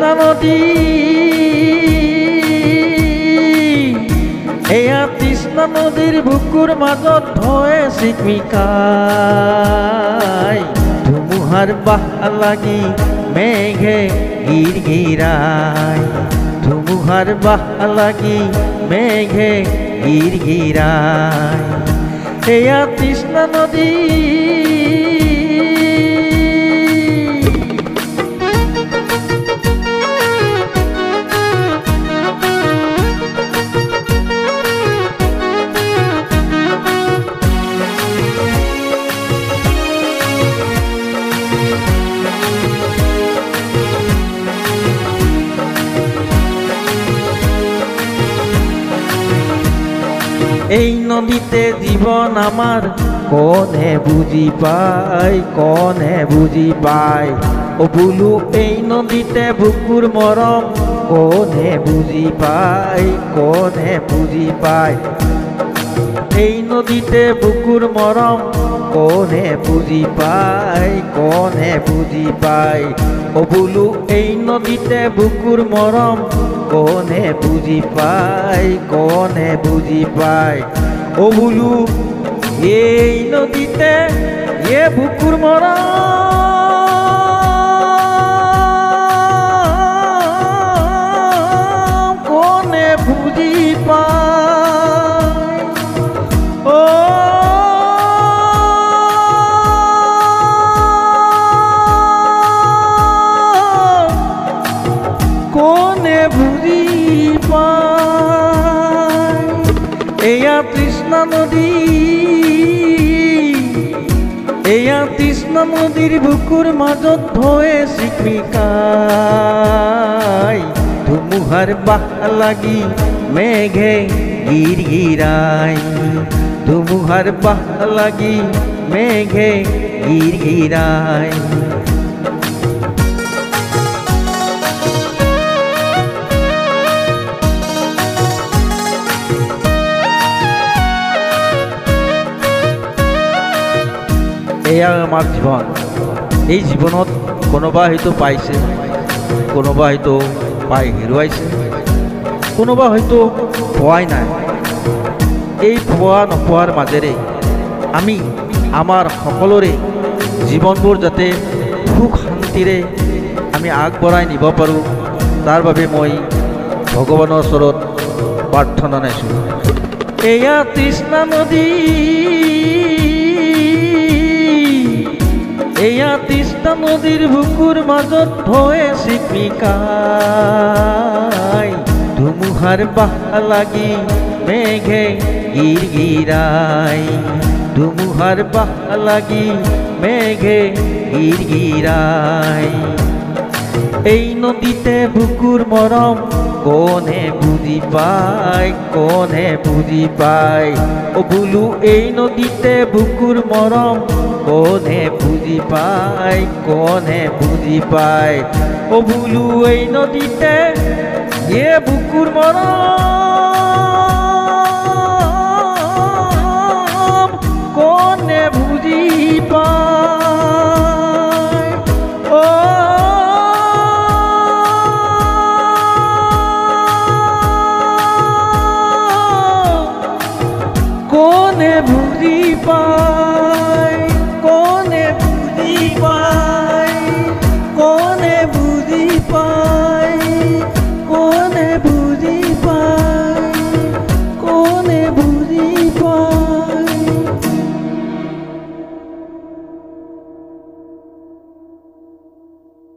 তৃষ্ণা নদী এয়া তৃষ্ণা নদীৰ বুকুৰ মাজত ঢৌৱে চিকমিকাই ধুমুহাৰ বাহ লাগি মেঘে গিৰগিৰাই ধুমুহাৰ বাহ লাগি মেঘে গিৰগিৰাই এয়া তৃষ্ণা নদী এই নদীতে জীবন আমার কোনে বুঝি পায় ও বুলু এই নদীতে বুকুর মরম কোনে বুঝি পায় এই নদীতে বুকুর মরম কোনে বুঝি পায় ও বুলু এই নদীতে বুকুর মরম কোনে বুঝি পায় ও বুলু এই নদীতে এ বুকুর মরম কোনে বুঝি পায় ও কোনে বুঝি পায় এয়া তৃষ্ণা নদী এয়া তৃষ্ণা নদীৰ বুকুৰ মাজত ঢৌৱে চিকমিকাই ধুমুহাৰ বাহ লাগি মেঘে গিৰগিৰাই ধুমুহাৰ বাহ লাগি মেঘে গিৰগিৰাই এয়া আমাৰ জীবন এই জীবনত কোনোবা হয়তো পাইছে কোনোবা হয়তো পাই হেৰুৱাইছে কোনোবা হয়তো পোৱাই নাই এই পোৱা নোপোৱাৰ মাজেৰে আমি আমাৰ সকলোৰে জীৱনবোৰ যাতে সুখ শান্তিৰে আমি আগবঢ়াই নিব পাৰোঁ তাৰ বাবে মই ভগৱানৰ ওচৰত প্ৰাৰ্থনা জনাইছোঁ এয়া তৃষ্ণা নদী এয়া তৃষ্ণা নদীৰ বুকুৰ মাজত ঢৌৱে চিকমিকাই ধুমুহাৰ বাহ লাগি মেঘে গিৰগিৰাই ধুমুহাৰ বাহ লাগি মেঘে গিৰগিৰাই এই নদীতে বুকুৰ মৰম কোনে বুঝি পায় ও বুলু এই নদীতে বুকুর মরম কোনে বুঝি পায় ও বুলু এই নদীতে এ বুকুর মরম কোনে বুঝি পায় ও কোনে বুঝি পায়